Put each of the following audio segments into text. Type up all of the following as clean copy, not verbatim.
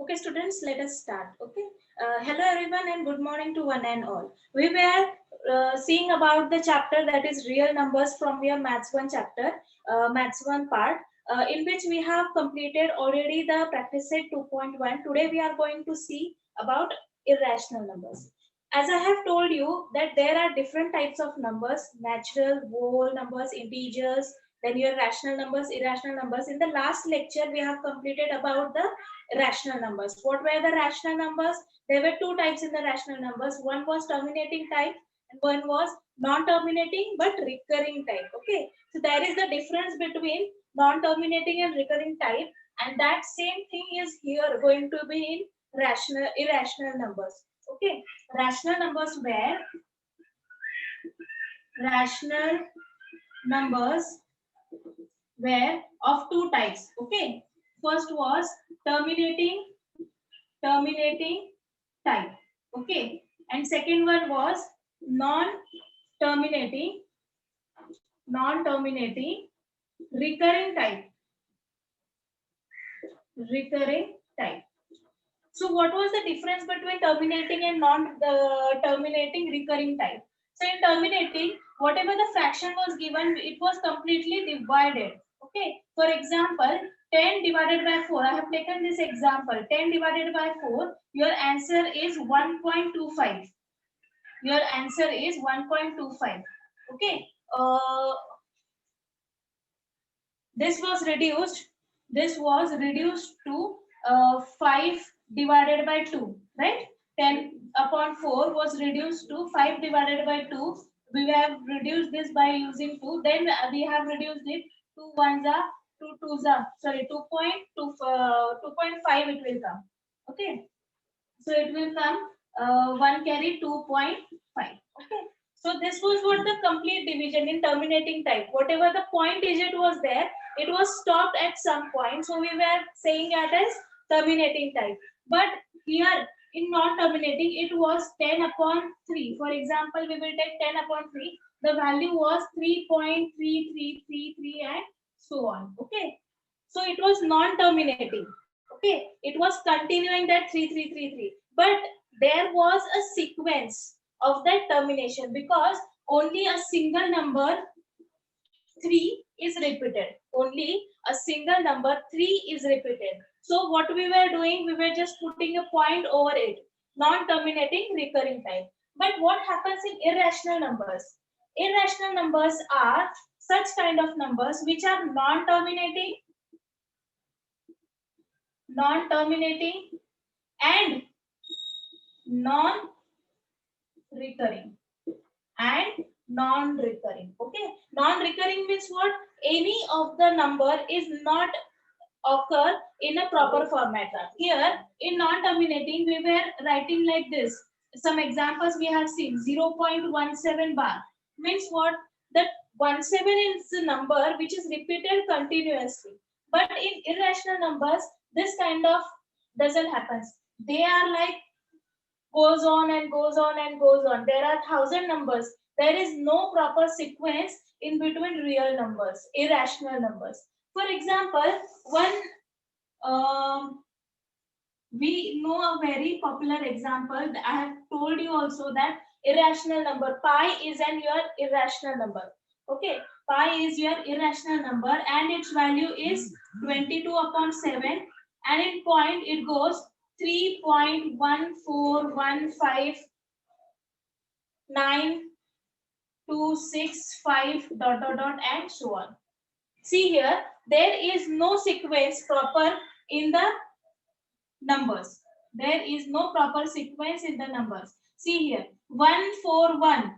Okay, students, let us start. Okay. Hello, everyone, and good morning to one and all. We were seeing about the chapter that is real numbers from your Maths 1 chapter, Maths 1 part, in which we have completed already the practice set 2.1. Today, we are going to see about irrational numbers. As I have told you that there are different types of numbers, natural, whole numbers, integers, then your rational numbers, irrational numbers. In the last lecture, we have completed about the rational numbers. What were the rational numbers? There were two types in the rational numbers. One was terminating type and one was non-terminating but recurring type. Okay, so there is the difference between non-terminating and recurring type, and that same thing is here going to be in rational irrational numbers. Okay, rational numbers were rational numbers were of two types. Okay, first was terminating terminating type. Okay, and second one was non-terminating non-terminating recurring type. Recurring type. So what was the difference between terminating and non-terminating recurring type? So in terminating, whatever the fraction was given, it was completely divided. Okay. For example, 10 divided by 4. I have taken this example. 10 divided by 4. Your answer is 1.25. Your answer is 1.25. Okay. This was reduced. This was reduced to 5 divided by 2, right? 10 upon 4 was reduced to 5 divided by 2. We have reduced this by using 2. Then we have reduced it to 1 za, 2 2 za. Sorry, 2.5 it will come. Okay. So it will come 1 carry 2.5. Okay. So this was what the complete division in terminating type. Whatever the point digit was there, it was stopped at some point. So we were saying that as terminating type. But here in non-terminating, it was 10 upon 3. For example, we will take 10 upon 3. The value was 3.3333 and so on. Okay. So it was non-terminating. Okay, it was continuing that 3333, but there was a sequence of that termination because only a single number 3 is repeated. Only a single number 3 is repeated. So what we were doing, we were just putting a point over it, non-terminating recurring type. But what happens in irrational numbers? Irrational numbers are such kind of numbers which are non-terminating and non-recurring and non-recurring. Okay, non-recurring means what? Any of the number is not occur in a proper format. Here in non-terminating, we were writing like this. Some examples we have seen. 0.17 bar means what? That 17 is the number which is repeated continuously. But in irrational numbers, this kind of doesn't happen. They are like goes on and goes on and goes on. There are 1,000 numbers. There is no proper sequence in between real numbers, irrational numbers. For example, one we know a very popular example. I have told you also that irrational number pi is an your irrational number. Okay, pi is your irrational number and its value is 22 upon 7, and in point it goes 3.14159.265 dot dot dot and so on. See here, there is no sequence proper in the numbers. There is no proper sequence in the numbers. See here, 141.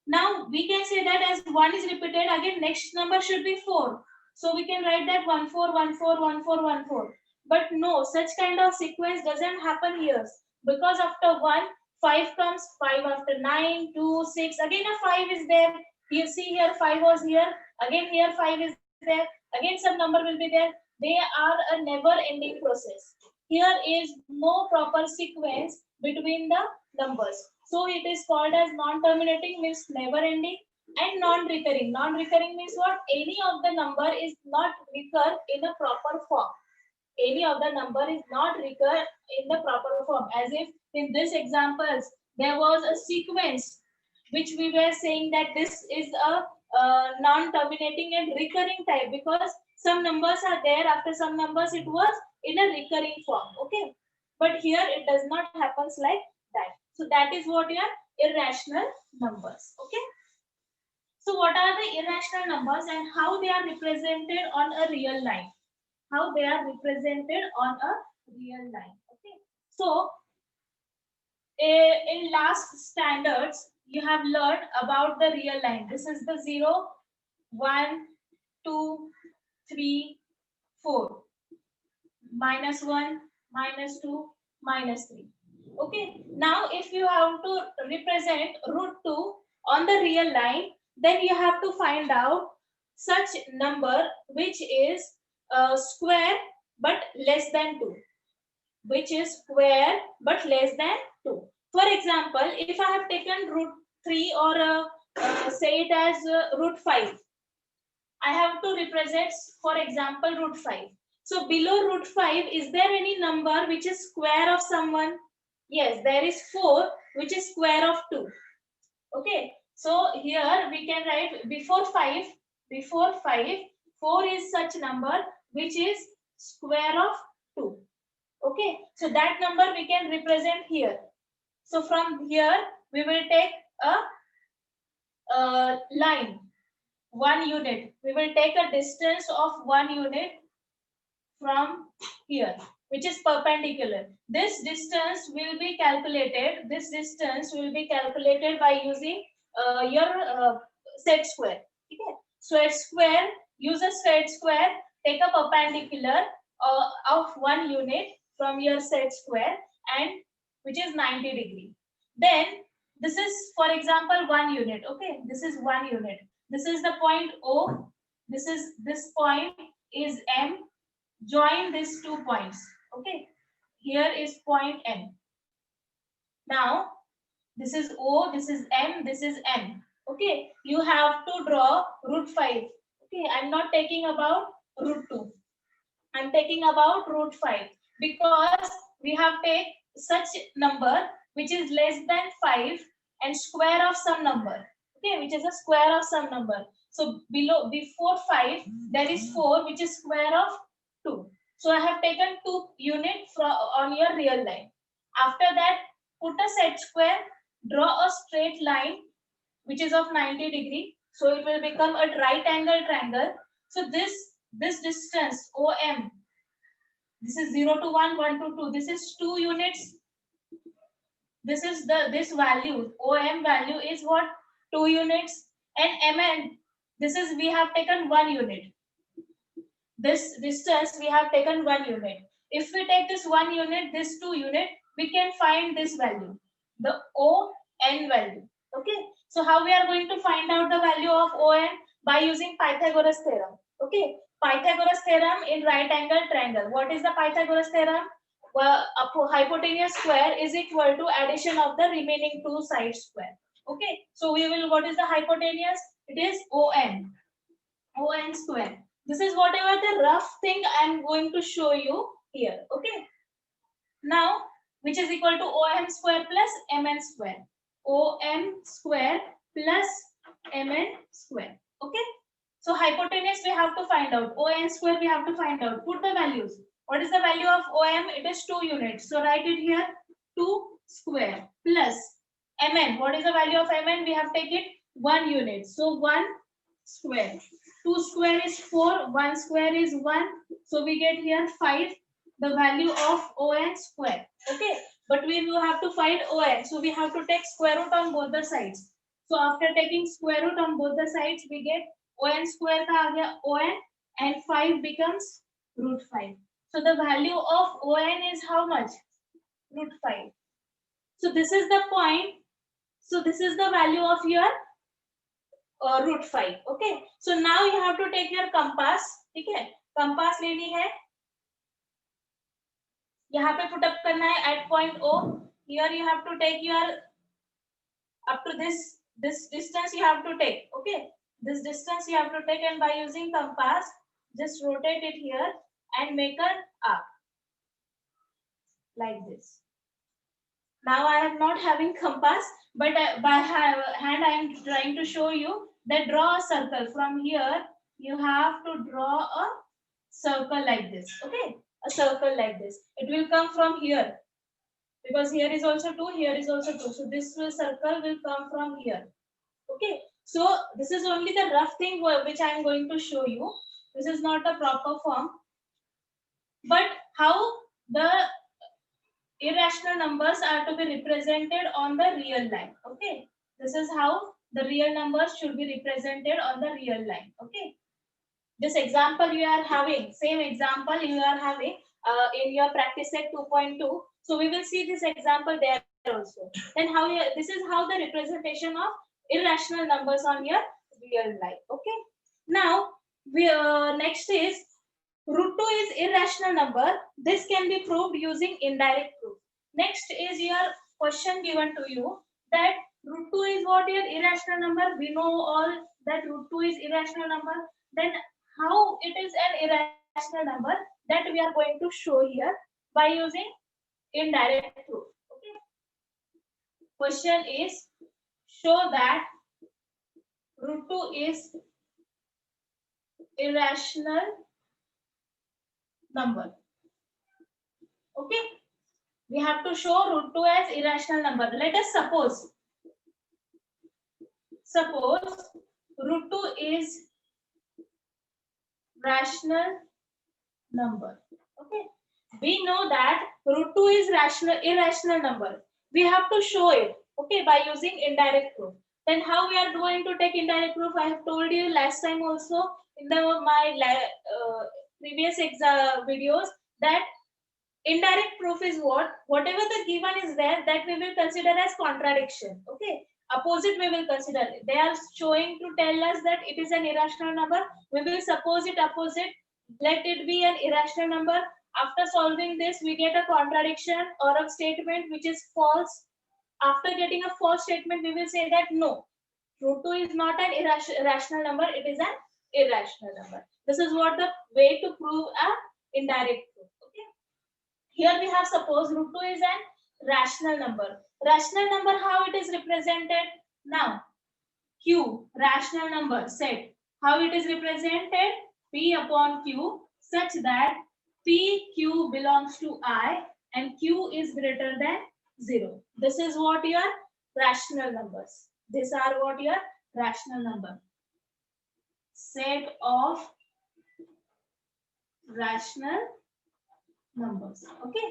Now we can say that as 1 is repeated, again next number should be 4. So we can write that 14141414. But no, such kind of sequence doesn't happen here. Because after 1, 5 comes, 5 after 9, 2, 6. Again a 5 is there. You see here 5 was here. Again here 5 is there. Again some number will be there. They are a never ending process. Here is no proper sequence between the numbers. So it is called as non-terminating means never ending, and non-recurring. Non-recurring means what? Any of the number is not recur in a proper form. any of the number is not recur in the proper form. As if in this examples there was a sequence which we were saying that this is a non-terminating and recurring type, because some numbers are there, after some numbers it was in a recurring form. Okay, but here it does not happens like that. So that is what your irrational numbers. Okay, so what are the irrational numbers and how they are represented on a real line? How they are represented on a real line. Okay, so in last standards you have learned about the real line. This is the 0, 1, 2, 3, 4, -1, -2, -3. Okay, now if you have to represent root 2 on the real line, then you have to find out such number which is square but less than 2, which is square but less than 2. For example, if I have taken root 3 or say it as root 5, I have to represent, for example, root 5. So below root 5, is there any number which is square of someone? Yes, there is 4, which is square of 2. Okay, so here we can write before 5, 4 is such number which is square of 2. Okay, so that number we can represent here. So from here we will take a line, 1 unit. We will take a distance of 1 unit from here, which is perpendicular. This distance will be calculated. This distance will be calculated by using your set square. Okay, set square. Use a set square. Take a perpendicular of 1 unit from your set square, and which is 90 degree. Then this is, for example, 1 unit. Okay, this is 1 unit. This is the point O. This point is M. Join these 2 points. Okay, here is point M. Now this is O, this is M, this is N. Okay, you have to draw root 5. Okay, I'm not taking about root 2. I'm taking about root 5, because we have take such number which is less than 5 and square of some number. Okay, which is a square of some number. So before 5 there is 4, which is square of 2. So I have taken 2 unit on your real line. After that, put a set square, draw a straight line which is of 90 degree. So it will become a right angle triangle. So this distance OM, this is 0 to 1, 1 to 2. This is 2 units. This is this value. OM value is what? 2 units. And MN, this is we have taken 1 unit. This distance we have taken 1 unit. If we take this 1 unit, this 2 unit, we can find this value, the ON value. Okay. So how we are going to find out the value of ON? By using Pythagoras theorem. Okay. Pythagoras theorem in right angle triangle. What is the Pythagoras theorem? Well, hypotenuse square is equal to addition of the remaining 2 sides square. Okay. So we will, what is the hypotenuse? It is ON. ON square. This is whatever the rough thing I am going to show you here. Okay. Now, which is equal to OM square plus MN square. OM square plus MN square. Okay. So hypotenuse we have to find out. ON square we have to find out. Put the values. What is the value of OM? It is 2 units. So write it here. 2 square plus MN. What is the value of MN? We have taken 1 unit. So 1 square. 2 square is 4. 1 square is 1. So we get here 5. The value of ON square. Okay. But we will have to find ON. So we have to take square root on both the sides. So after taking square root on both the sides, we get ON square का आ गया ON and 5 becomes root 5. So the value of ON is how much? Root 5. So this is the point. So this is the value of your root 5. Okay. So now you have to take your compass. ठीक है? Compass लेनी है. यहाँ पे put up करना है at point O. Here you have to take your up to this distance you have to take. Okay. This distance you have to take, and by using compass, just rotate it here and make an arc like this. Now I am not having compass, but by hand I am trying to show you that draw a circle. From here, you have to draw a circle like this. Okay, a circle like this. It will come from here because here is also 2, here is also 2. So this circle will come from here. Okay, so this is only the rough thing which I am going to show you. This is not a proper form. But how the irrational numbers are to be represented on the real line. Okay, this is how the real numbers should be represented on the real line. Okay, this example you are having, same example you are having in your practice set 2.2. So we will see this example there also. Then how this is how the representation of irrational numbers on your real life. Okay, now we next is root 2 is irrational number. This can be proved using indirect proof. Next is your question given to you that root 2 is what your irrational number. We know all that root 2 is irrational number. Then how it is an irrational number, that we are going to show here by using indirect proof. Okay. Question is, show that root 2 is irrational number. Okay, we have to show root 2 as irrational number. Let us suppose root 2 is rational number. Okay, we know that root 2 is irrational number. We have to show it, okay, by using indirect proof. Then how we are going to take indirect proof? I have told you last time also in my previous videos that indirect proof is whatever the given is there, that we will consider as contradiction. Okay, opposite we will consider. They are showing to tell us that it is an irrational number. We will suppose it opposite. Let it be an irrational number. After solving this, we get a contradiction or a statement which is false. After getting a false statement, we will say that no, root 2 is not an irrational number. It is an irrational number. This is what the way to prove a indirect proof. Okay. Here we have suppose root 2 is an rational number. Rational number, how it is represented? Now, Q, rational number set. How it is represented? P upon Q such that PQ belongs to I and Q is greater than 0. This is what your rational numbers. These are what your rational number. Set of rational numbers. Okay.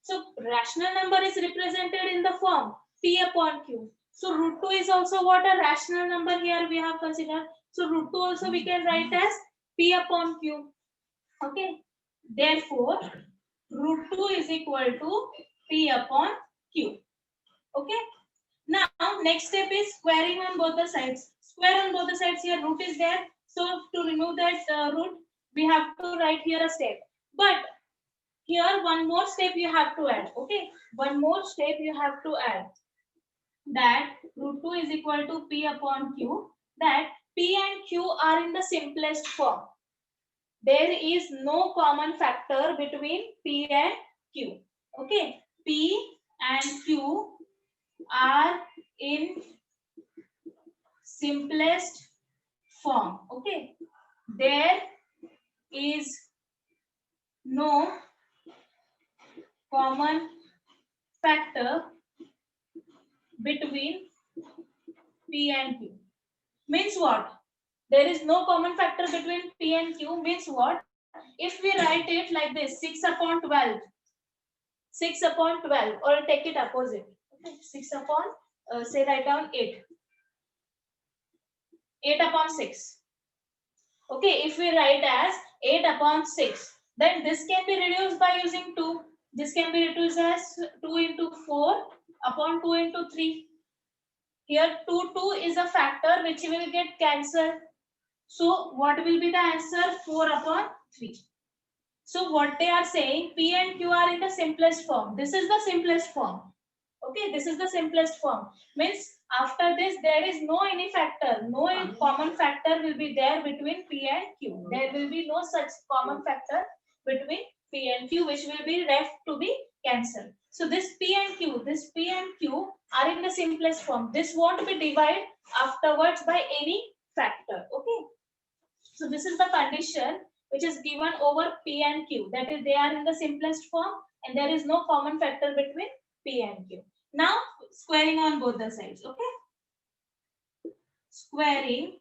So rational number is represented in the form P upon Q. So root 2 is also what a rational number here we have considered. So root 2 also we can write as P upon Q. Okay. Therefore, root 2 is equal to P upon Q. Okay. Now, next step is squaring on both the sides. Square on both the sides here, root is there. So to remove that root, we have to write here a step. But here one more step you have to add. Okay. One more step you have to add. That root 2 is equal to P upon Q. That P and Q are in the simplest form. There is no common factor between P and Q. Okay. P and Q are in simplest form. Okay. There is no common factor between P and Q. Means what? There is no common factor between P and Q means what? If we write it like this, 6 upon 12, 6 upon 12, or take it opposite. Okay. 6 upon, say write down 8. 8 upon 6. Okay, if we write as 8 upon 6, then this can be reduced by using 2. This can be reduced as 2 into 4 upon 2 into 3. Here 2 is a factor which will get cancelled. So what will be the answer? 4 upon 3. So what they are saying, P and Q are in the simplest form. This is the simplest form. Okay, this is the simplest form. Means after this, there is no any factor, no common factor will be there between P and Q. There will be no such common factor between P and Q, which will be left to be cancelled. So this P and Q are in the simplest form. This won't be divided afterwards by any factor. Okay. So this is the condition which is given over P and Q. That is, they are in the simplest form and there is no common factor between P and Q. Now squaring on both the sides. Okay. Squaring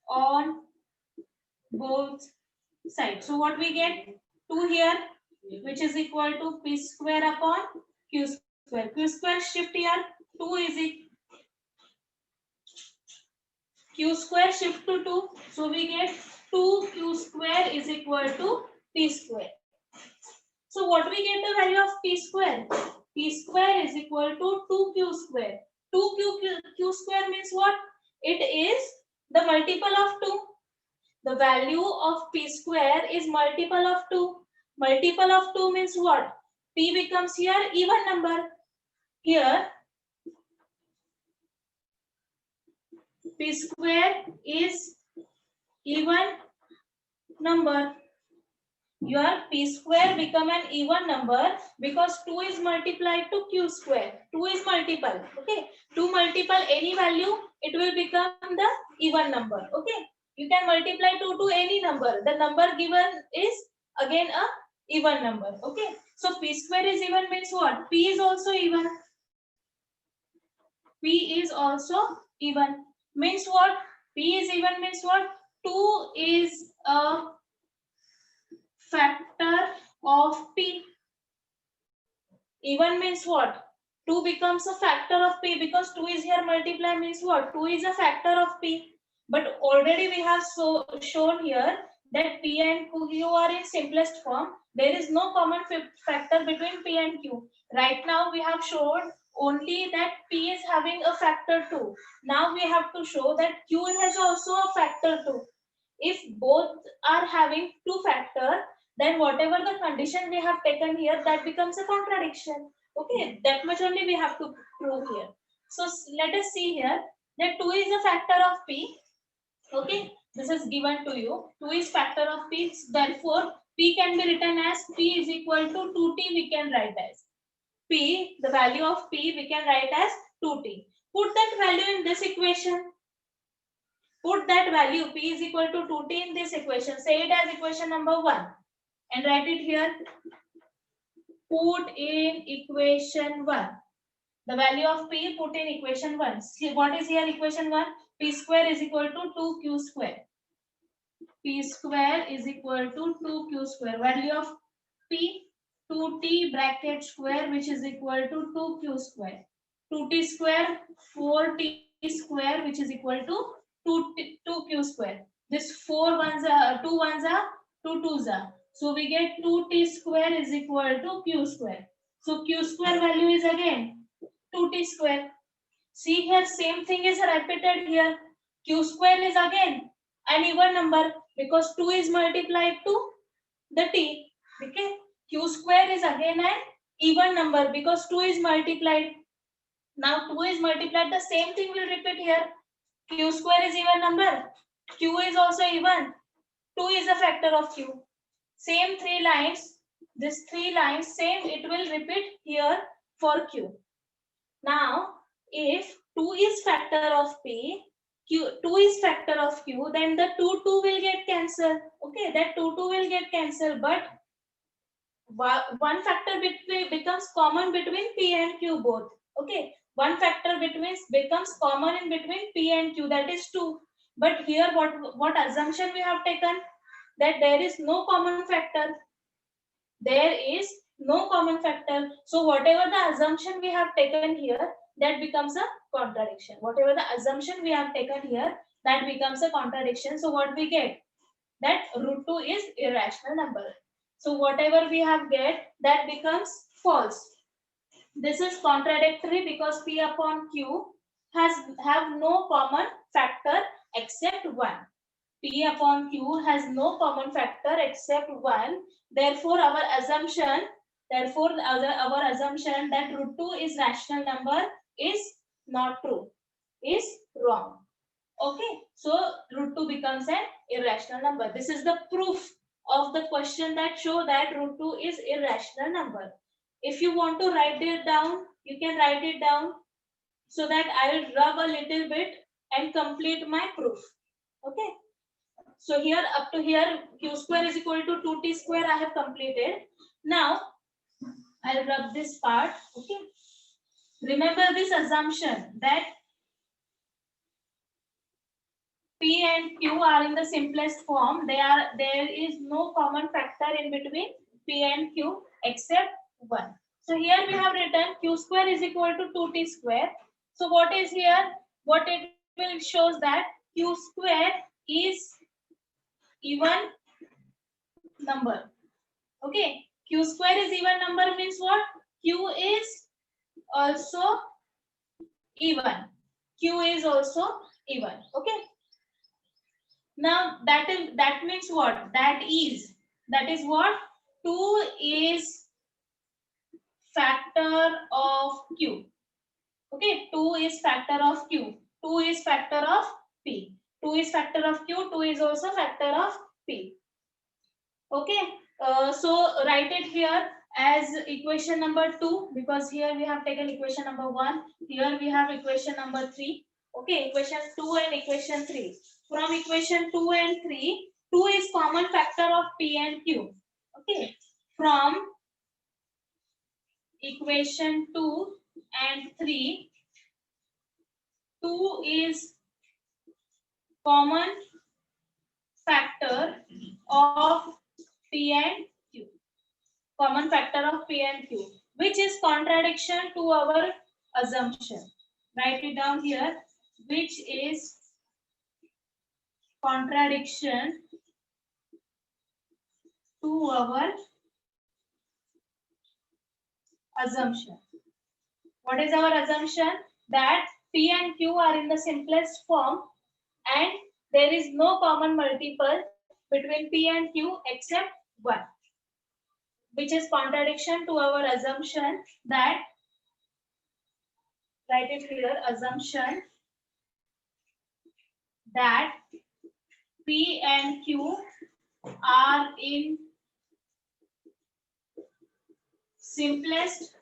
on both sides. So what we get? 2 here, which is equal to P square upon Q square. Q square shift here. 2 is Q square shift to 2. So we get 2Q square is equal to P square. So what we get the value of P square? P square is equal to 2Q square. 2Q square means what? It is the multiple of 2. The value of P square is multiple of 2. Multiple of 2 means what? P becomes here even number. Here P square is even number. Your P square become an even number because 2 is multiplied to Q square. 2 is multiple. Okay. 2 multiple any value, it will become the even number. Okay. You can multiply 2 to any number. The number given is again a even number. Okay. So P square is even means what? P is also even. P is also even. Means what? P is even means what? 2 is a factor of P. Even means what? 2 becomes a factor of P because 2 is here multiply means what? 2 is a factor of P. But already we have shown here that P and Q are in simplest form. There is no common factor between P and Q. Right now we have shown only that P is having a factor 2. Now we have to show that Q has also a factor 2. If both are having 2 factor, then whatever the condition we have taken here, that becomes a contradiction. Okay, that much only we have to prove here. So let us see here that 2 is a factor of P. Okay, this is given to you. 2 is factor of P. Therefore, P can be written as P is equal to 2T. We can write as P, the value of P we can write as 2T. Put that value in this equation. Put that value P is equal to 2T in this equation. Say it as equation number 1 and write it here. Put in equation 1. The value of P put in equation 1. See what is here equation 1? P square is equal to 2Q square. P square is equal to 2Q square. Value of P 2T bracket square, which is equal to 2Q square. 2T square 4T square, which is equal to 2Q square. This 4 ones are 2 ones are 2 twos are. So we get 2T square is equal to Q square. So Q square value is again 2T square. See here, same thing is repeated here. Q square is again an even number because 2 is multiplied to the T. Okay. Q square is again an even number because 2 is multiplied. Now 2 is multiplied, the same thing will repeat here. Q square is even number. Q is also even. 2 is a factor of Q. Same 3 lines. This 3 lines, same it will repeat here for Q. Now, if 2 is factor of P, 2 is factor of Q, then the 2 will get cancelled. Okay, that 2 will get cancelled, but one factor becomes common between P and Q both. Okay, one factor becomes common in between P and Q, that is 2. But here what assumption we have taken? That there is no common factor. There is no common factor. So whatever the assumption we have taken here, that becomes a contradiction. Whatever the assumption we have taken here, that becomes a contradiction. So what we get? That root 2 is irrational number. So whatever we have get, that becomes false. This is contradictory because P upon Q have no common factor except 1. P upon Q has no common factor except 1. Therefore, our assumption that root 2 is rational number is not true, is wrong. Okay, so root 2 becomes an irrational number. This is the proof of the question that show that root 2 is irrational number. If you want to write it down, you can write it down so that I will rub a little bit and complete my proof. Okay. So here up to here q square is equal to 2t square I have completed. Now I'll rub this part. Okay. Remember this assumption that P and Q are in the simplest form. There is no common factor in between P and Q except 1. So here we have written q square is equal to 2t square. So what is here? What it will shows that q square is even number. Okay, q square is even number means what? Q is also even. Q is also even. Okay. Now that means what? That is what? 2 is factor of Q. Okay, 2 is factor of Q. 2 is factor of P. 2 is factor of Q. 2 is also factor of P. Okay, so write it here as equation number 2 because here we have taken equation number 1. Here we have equation number 3. Okay, equation 2 and equation 3. From equation 2 and 3, 2 is common factor of P and Q. Okay, from equation 2 and 3, 2 is common factor of P and Q. Common factor of P and Q, which is contradiction to our assumption. Write it down here, which is contradiction to our assumption. What is our assumption? That P and Q are in the simplest form and there is no common multiple between P and Q except 1, which is contradiction to our assumption that, write it here, assumption that P and Q are in simplest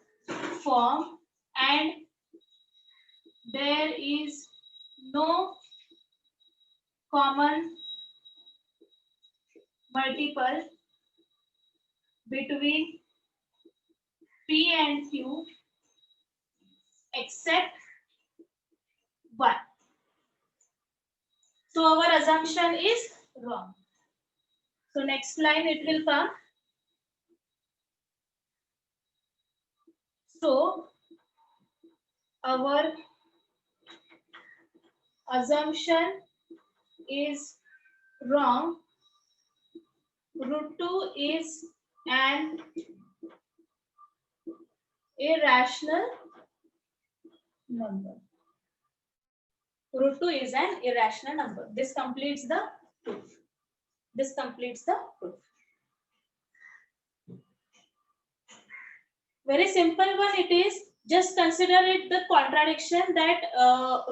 form and there is no common multiple between P and Q except 1. So our assumption is wrong. So next line it will come. So our assumption is wrong. Root 2 is an irrational number. Root 2 is an irrational number. This completes the proof. This completes the proof. Very simple one it is. Just consider it the contradiction that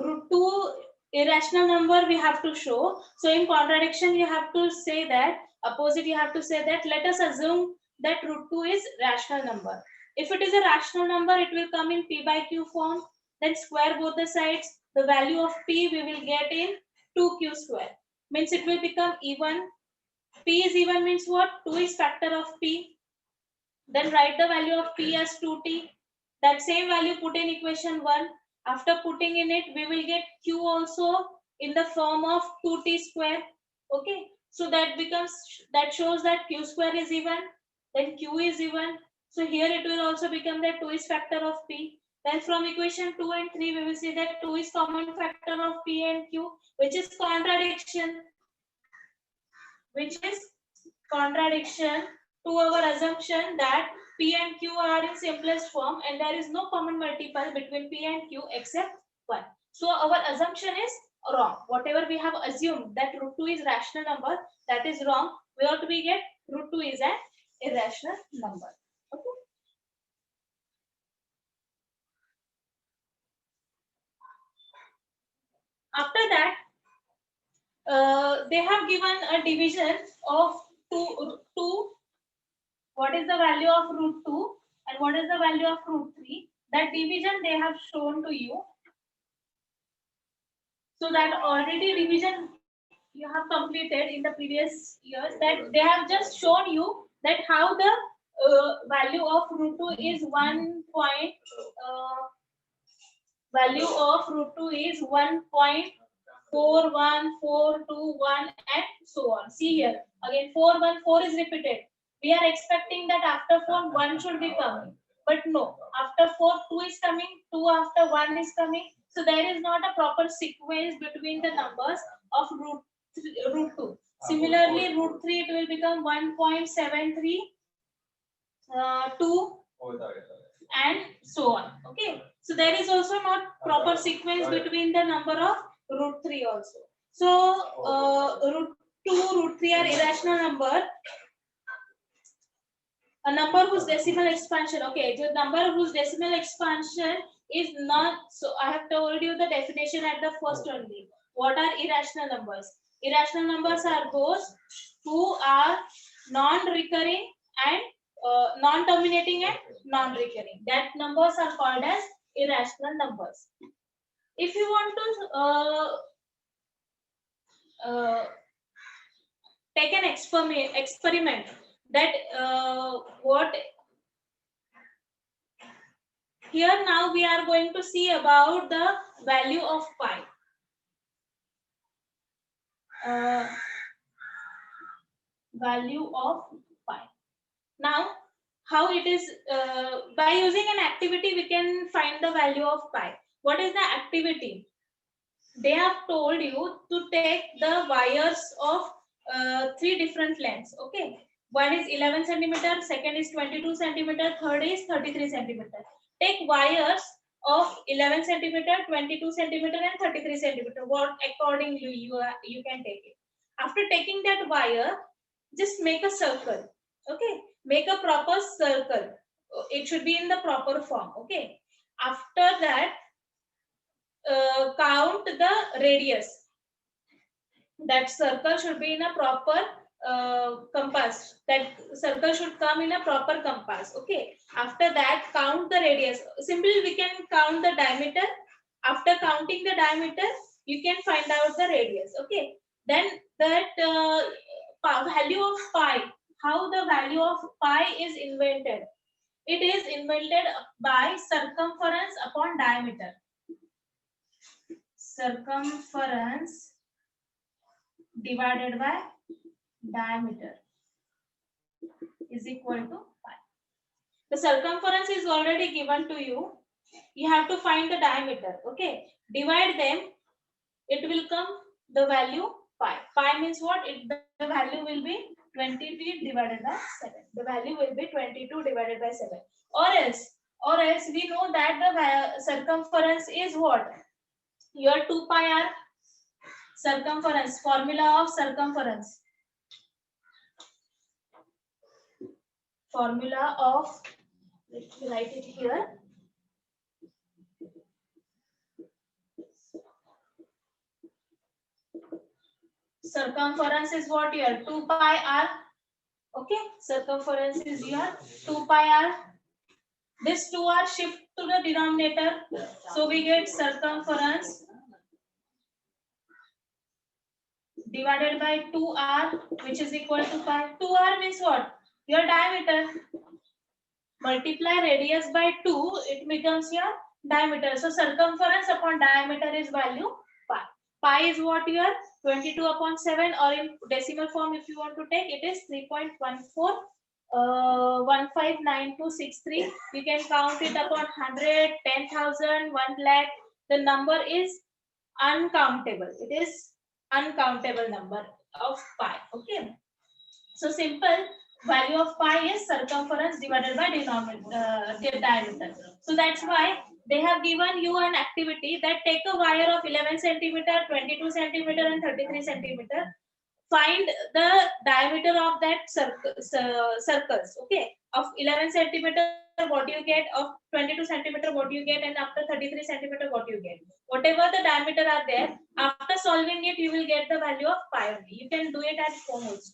root 2 irrational number we have to show. So in contradiction you have to say that, opposite you have to say that, let us assume that root 2 is rational number. If it is a rational number, it will come in P by Q form. Then square both the sides. The value of P we will get in 2Q square. Means it will become even. P is even means what? 2 is factor of P. Then write the value of P as 2T. That same value put in equation 1. After putting in it, we will get Q also in the form of 2T square. Okay. So that shows that Q square is even. Then Q is even. So here it will also become that 2 is factor of P. Then from equation 2 and 3, we will see that 2 is common factor of P and Q, which is contradiction. Which is contradiction to our assumption that P and Q are in simplest form and there is no common multiple between P and Q except 1. So our assumption is wrong. Whatever we have assumed that root 2 is rational number, that is wrong. Where do we get root 2 is an irrational number? Okay. After that, they have given a division of 2, what is the value of root 2 and what is the value of root 3. That division they have shown to you. So that already division you have completed in the previous years, that they have just shown you that how the value of root 2 is 1 point, value of root 2 is 1.41421 and so on. See here again 414 is repeated. We are expecting that after 4 1 should be coming, but no, after 4 2 is coming, 2 after 1 is coming. So there is not a proper sequence between the numbers of root 2. Similarly, root 3 it will become 1.73 2 and so on. Okay, so there is also not proper sequence between the number of root 3 also. So root 2, root 3 are irrational number. A number whose decimal expansion, okay, the number whose decimal expansion is not, so I have told you the definition at the first only. What are irrational numbers? Irrational numbers are those who are non-recurring and non-terminating and non-recurring. That numbers are called as irrational numbers. If you want to take an experiment that what here now we are going to see about the value of pi. Value of pi. Now how it is, by using an activity we can find the value of pi. What is the activity? They have told you to take the wires of 3 different lengths. Okay, one is 11 centimeter, second is 22 centimeter, third is 33 centimeter. Take wires of 11 centimeter, 22 centimeter and 33 centimeter. What accordingly you can take it. After taking that wire, just make a circle. Okay, make a proper circle. It should be in the proper form. Okay, after that count the radius. That circle should be in a proper compass. That circle should come in a proper compass. Okay, after that count the radius. Simply we can count the diameter. After counting the diameter you can find out the radius. Okay, then that value of pi, how the value of pi is invented? It is invented by circumference upon diameter. Circumference divided by diameter is equal to pi. The circumference is already given to you. You have to find the diameter. Okay, divide them. It will come the value pi. Pi means what? The value will be 22 divided by 7. The value will be 22 divided by 7. Or else we know that the circumference is what? Your 2 pi r circumference, formula of circumference. Formula of, let me write it here. Circumference is what here? 2 pi r. Okay, circumference is here 2 pi r. This 2 r shift to the denominator. So we get circumference divided by 2r, which is equal to pi. 2r means what? Your diameter. Multiply radius by 2, it becomes your diameter. So circumference upon diameter is value pi. Pi is what your 22 upon 7, or in decimal form if you want to take, it is 3.14 159263. You can count it upon 100, 10,000, 1 lakh. The number is uncountable. It is uncountable number of pi. Okay, so simple. Value of pi is circumference divided by diameter. So that's why they have given you an activity that take a wire of 11 centimeter, 22 centimeter and 33 centimeter. Find the diameter of that circles. Okay, of 11 centimeter what you get, of 22 centimeter what you get, and after 33 centimeter what you get. Whatever the diameter are there, after solving it you will get the value of pi only. You can do it at home also.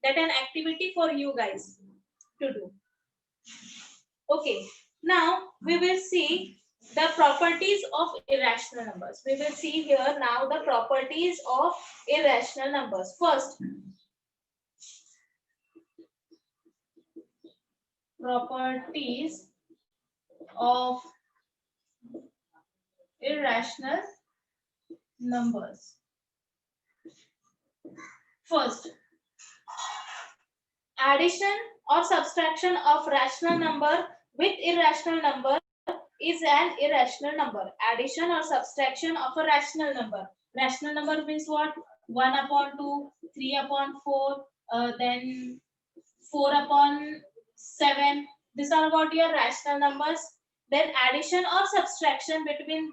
That an activity for you guys to do. Okay, now we will see the properties of irrational numbers. We will see here now the properties of irrational numbers. First, properties of irrational numbers. First, addition or subtraction of rational number with irrational number is an irrational number. Addition or subtraction of a rational number. Rational number means what? 1 upon 2, 3 upon 4, then 4 upon 7. These are what your rational numbers. Then addition or subtraction between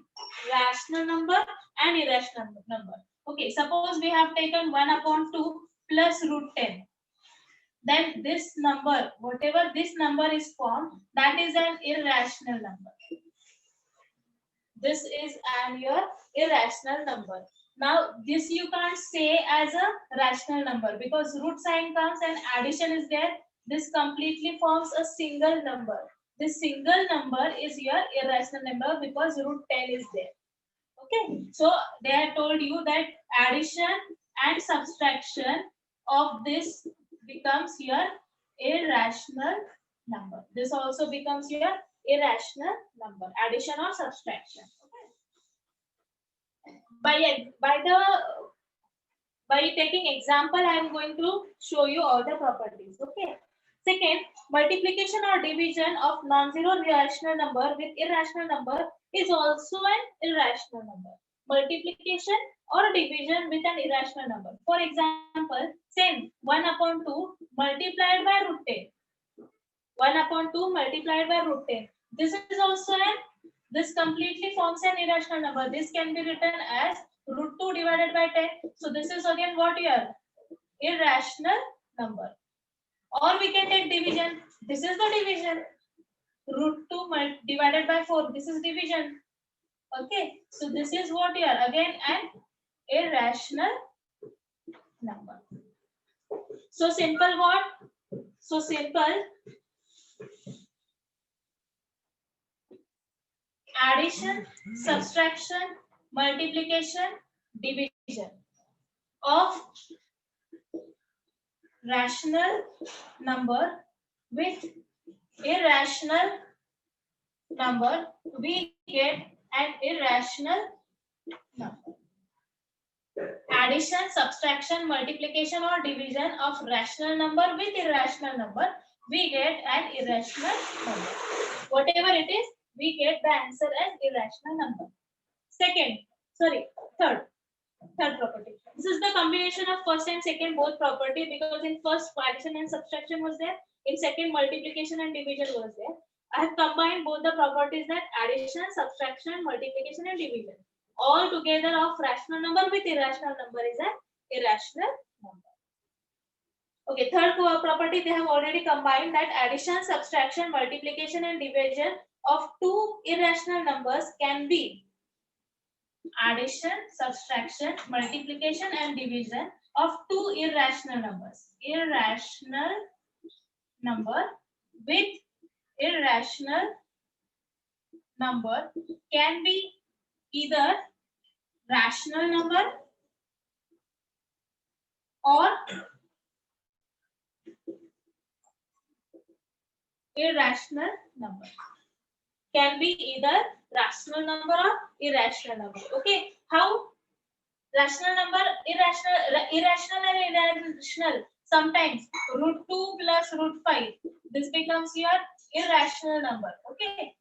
rational number and irrational number. Okay, suppose we have taken 1 upon 2 plus root 10. Then this number, whatever this number is formed, that is an irrational number. This is your irrational number. Now this you can't say as a rational number because root sign comes and addition is there. This completely forms a single number. This single number is your irrational number because root 10 is there. Okay, so they have told you that addition and subtraction of this becomes your irrational number. This also becomes your irrational number, addition or subtraction. Okay. By taking example, I am going to show you all the properties. Okay. Second, multiplication or division of non-zero rational number with irrational number is also an irrational number. Multiplication or division with an irrational number. For example, same 1 upon 2 multiplied by root 10. 1 upon 2 multiplied by root 10. This is also this completely forms an irrational number. This can be written as root 2 divided by 10. So this is again what here? Irrational number. Or we can take division. This is the division. Root 2 divided by 4. This is division. Okay. So this is what here? Again an irrational number. So simple what? So simple. Addition, subtraction, multiplication, division of rational number with irrational number, we get an irrational number. Addition, subtraction, multiplication or division of rational number with irrational number, we get an irrational number. Whatever it is, we get the answer as irrational number. Third property. This is the combination of first and second both property, because in first addition and subtraction was there, in second multiplication and division was there. I have combined both the properties, that addition, subtraction, multiplication and division. All together of rational number with irrational number is an irrational number. Okay, third property, they have already combined, that addition, subtraction, multiplication and division of two irrational numbers can be addition, subtraction, multiplication and division of two irrational numbers. Irrational number with irrational number can be either rational number or irrational number. Can be either rational number or irrational number. Okay, how? Rational number, irrational and irrational. Sometimes root 2 plus root 5. This becomes your irrational number. Okay.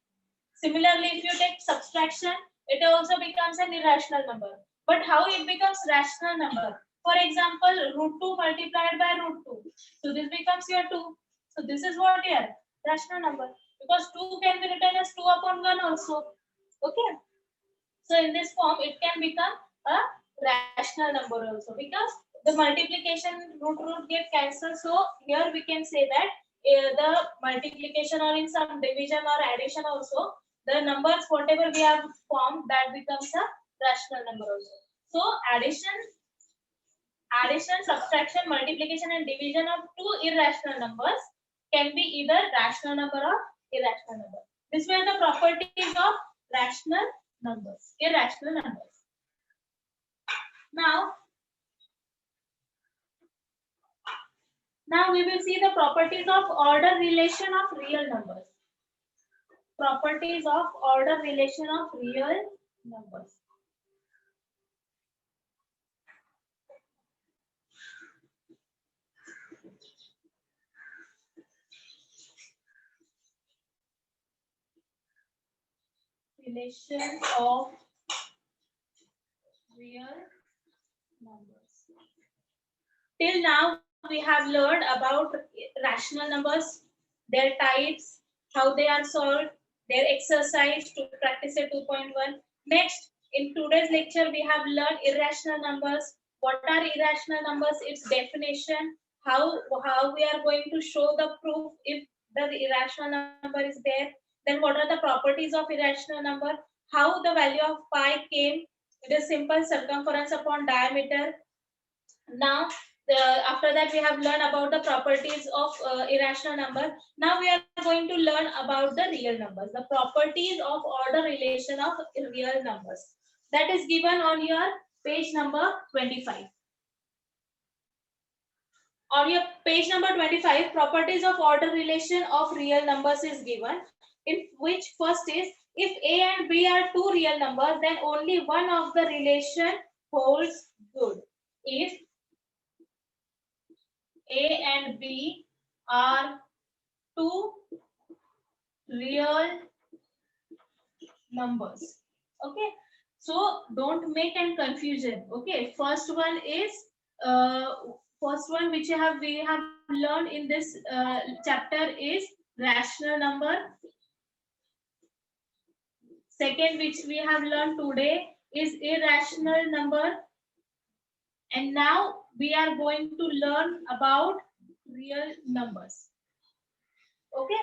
Similarly, if you take subtraction, it also becomes an irrational number. But how it becomes rational number? For example, root 2 multiplied by root 2. So this becomes your 2. So this is what here? Rational number. Because 2 can be written as 2 upon 1 also. Okay. So in this form, it can become a rational number also, because the multiplication root get cancelled. So here we can say that the multiplication or in some division or addition also, the numbers whatever we have formed, that becomes a rational number also. So addition Addition, subtraction, multiplication and division of two irrational numbers can be either rational number or irrational number. These were the properties of rational numbers, irrational numbers. Now we will see the properties of order relation of real numbers. Properties of order relation of real numbers. Relation of real numbers. Till now, we have learned about rational numbers, their types, how they are solved, their exercise to practice a 2.1. Next, in today's lecture, we have learned irrational numbers. What are irrational numbers? Its definition, how we are going to show the proof if the irrational number is there. Then what are the properties of irrational number? How the value of pi came? It is simple circumference upon diameter. Now, after that, we have learned about the properties of irrational number. Now we are going to learn about the real numbers, the properties of order relation of real numbers. That is given on your page number 25. On your page number 25, properties of order relation of real numbers is given, in which first is, if A and B are two real numbers, then only one of the relation holds good. If A and B are two real numbers. Okay, so don't make any confusion. Okay, first one which we have learned in this chapter is rational number. Second, which we have learned today, is irrational number. And now we are going to learn about real numbers. Okay,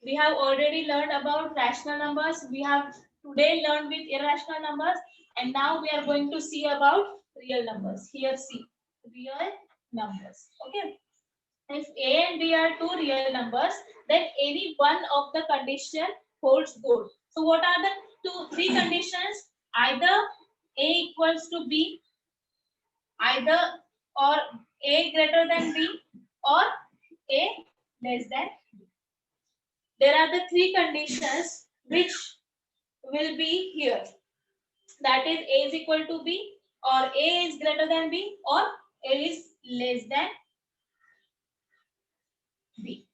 we have already learned about rational numbers. We have today learned with irrational numbers, and now we are going to see about real numbers. Here, see real numbers. Okay, if A and B are two real numbers, then any one of the condition holds good. So what are the three conditions? Either A equals to B, either or A greater than B, or A less than B. There are the three conditions which will be here. That is A is equal to B, or A is greater than B, or A is less than B.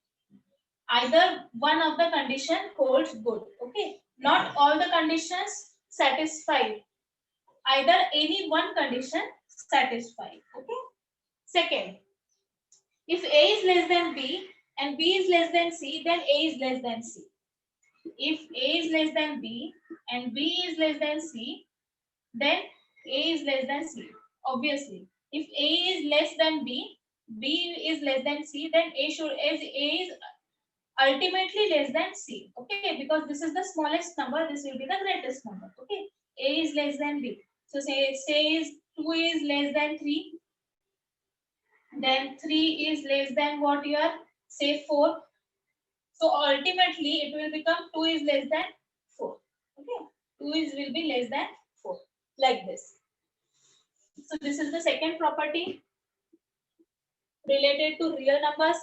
Either one of the condition holds good. Okay, not all the conditions satisfied. Either any one condition satisfied. Okay. Second, if A is less than B and B is less than C, then A is less than C. If A is less than B and B is less than C, then A is less than C. Obviously, if A is less than B, B is less than C, then A is ultimately less than C. Okay, because this is the smallest number, this will be the greatest number. Okay, A is less than B. So say is 2 is less than 3. Then 3 is less than what you are, say 4. So ultimately it will become 2 is less than 4. Okay, 2 will be less than 4, like this. So this is the second property related to real numbers.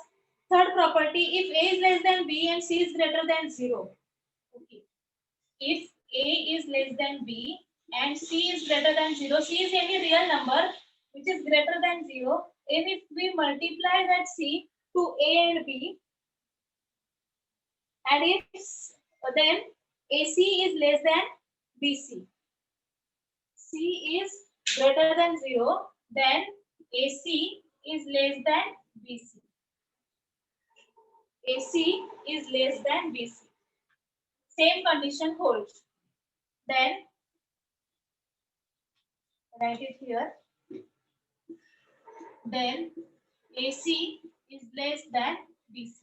Third property, if A is less than B and C is greater than 0. Okay, if A is less than B and C is greater than 0, C is any real number which is greater than 0, and if we multiply that C to A and B, and if then AC is less than BC, C is greater than 0, then AC is less than BC. AC is less than BC. Same condition holds. Then write it here. Then AC is less than BC.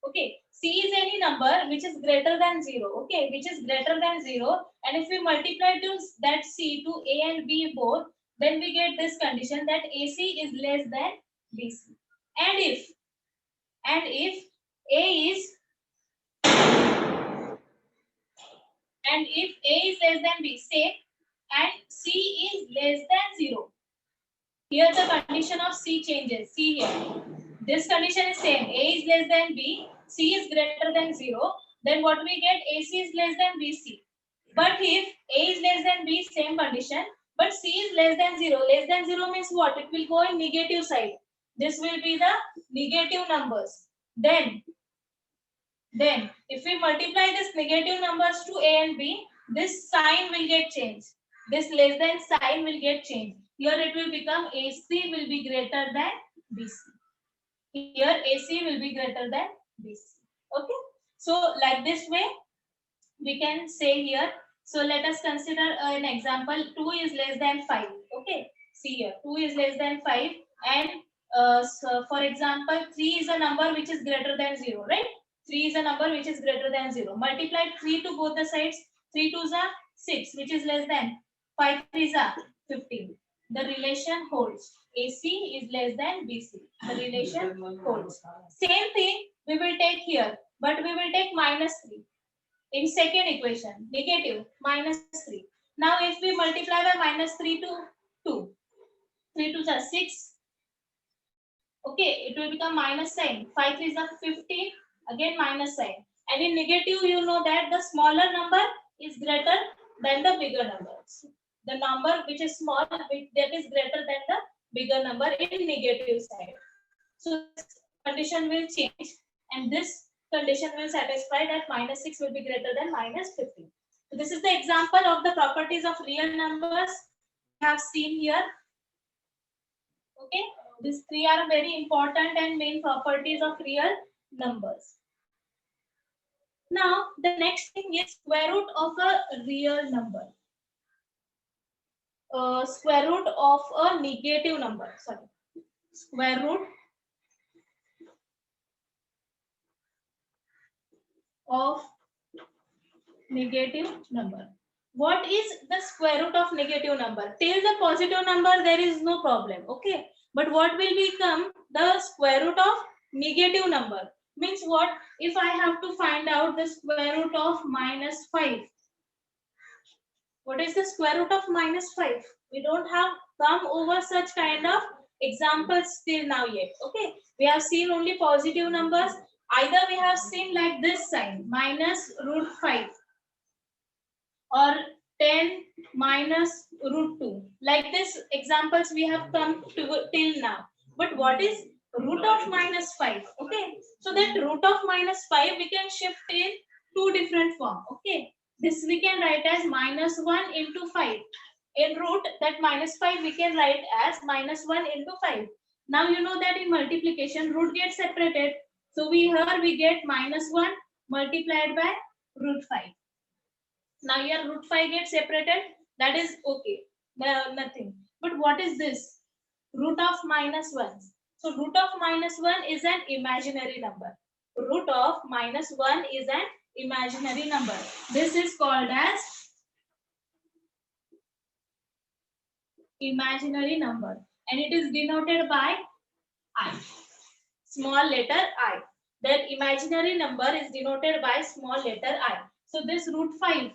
Okay, C is any number which is greater than 0. Okay, which is greater than 0. And if we multiply to that C to A and B both, then we get this condition that AC is less than BC. And if A is less than B, say, and C is less than 0. Here the condition of C changes. See here. This condition is same. A is less than B, C is greater than 0. Then what we get? AC is less than BC. But if A is less than B, same condition, but C is less than 0. Less than 0 means what? It will go in negative side. This will be the negative numbers. Then if we multiply this negative numbers to A and B, this sign will get changed. This less than sign will get changed. Here it will become AC will be greater than BC. Here AC will be greater than BC. Okay. So like this way, we can say here. So let us consider an example. 2 is less than 5. Okay. See here. 2 is less than 5. And so for example, 3 is a number which is greater than 0. Right? 3 is a number which is greater than 0. Multiply 3 to both the sides. 3 2s are 6, which is less than 5 3s are 15. The relation holds. AC is less than BC. The relation holds. Same thing we will take here, but we will take minus 3. In second equation, negative minus 3. Now if we multiply by minus 3 to 2, 3 2s are 6. Okay, it will become minus sign. 5 3s are 15. Again minus sign. And in negative, you know that the smaller number is greater than the bigger number. The number which is small, that is greater than the bigger number in negative side. So this condition will change, and this condition will satisfy that minus 6 will be greater than minus 15. So this is the example of the properties of real numbers we have seen here. Okay, these three are very important and main properties of real numbers. Now the next thing is square root of a real number. Square root of a negative number. Sorry, square root of negative number. What is the square root of negative number? Till the positive number there is no problem. Okay, but what will become the square root of negative number? Means what? If I have to find out the square root of minus 5. What is the square root of minus 5? We don't have come over such kind of examples till now yet. Okay, we have seen only positive numbers. Either we have seen like this sign, minus root 5, or 10 minus root 2. Like this examples we have come to till now. But what is root of minus 5? Okay, so that root of minus 5 we can shift in two different form. Okay, this we can write as minus 1 into 5. In root, that minus 5 we can write as minus 1 into 5. Now you know that in multiplication root gets separated. So here we get minus 1 multiplied by root 5. Now here root 5 gets separated. That is okay. Nothing. But what is this? Root of minus 1. So root of minus 1 is an imaginary number. Root of minus 1 is an imaginary number. This is called as imaginary number, and it is denoted by I. Small letter I. That imaginary number is denoted by small letter I. So this root 5.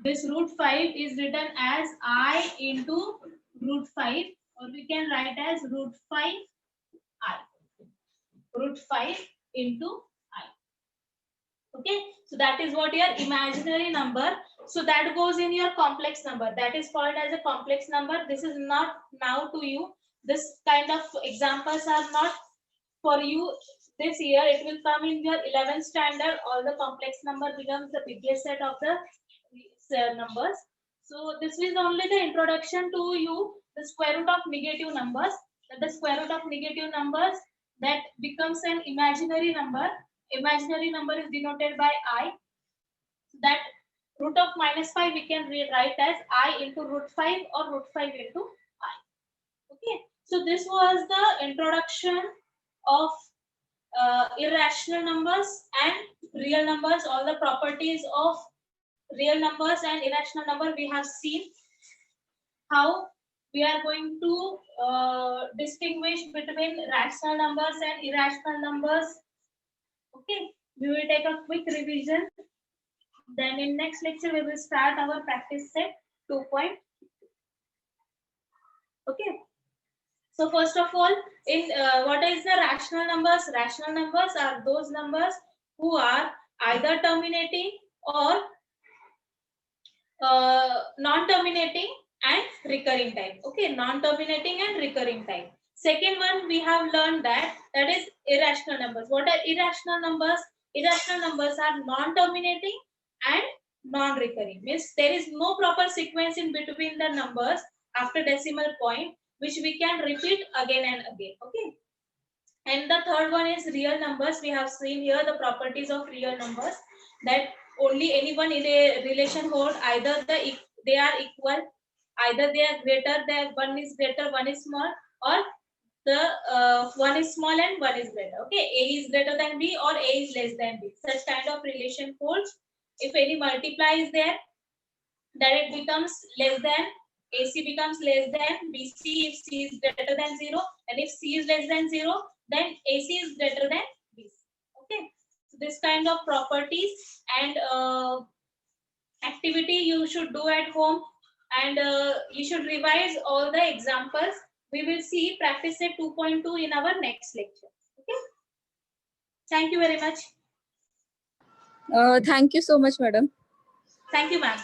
This root 5 is written as I into root 5, or we can write as root 5 I. Root 5 into I. Okay, so that is what your imaginary number. So that goes in your complex number. That is called as a complex number. This is not now to you. This kind of examples are not for you this year. It will come in your 11th standard. All the complex number becomes the biggest set of the numbers. So this is only the introduction to you, the square root of negative numbers. That the square root of negative numbers that becomes an imaginary number. Imaginary number is denoted by I. That root of minus 5 we can rewrite as I into root 5 or root 5 into I. Okay, so this was the introduction of irrational numbers and real numbers. All the properties of real numbers and irrational number we have seen. how we are going to distinguish between rational numbers and irrational numbers. Okay, we will take a quick revision. Then in next lecture, we will start our practice set 2. Okay. So first of all, in what is the rational numbers? Rational numbers are those numbers who are either terminating or non-terminating and recurring type. Okay, non-terminating and recurring type. Second one, we have learned that is irrational numbers. What are irrational numbers? Irrational numbers are non-terminating and non-recurring. Means there is no proper sequence in between the numbers after decimal point, which we can repeat again and again. Okay. And the third one is real numbers. We have seen here the properties of real numbers, that only anyone in a relation hold either they are equal, either they are greater than one is greater, one is small, or the one is small and one is greater. Okay, A is greater than B or A is less than B. Such kind of relation holds. If any multiply is there, then it becomes less than, AC becomes less than BC if C is greater than 0, and if C is less than 0, then AC is greater than BC. Okay, so this kind of properties and activity you should do at home, and you should revise all the examples. We will see practice set 2.2 in our next lecture. Okay, thank you very much. Thank you so much, madam. Thank you, ma'am.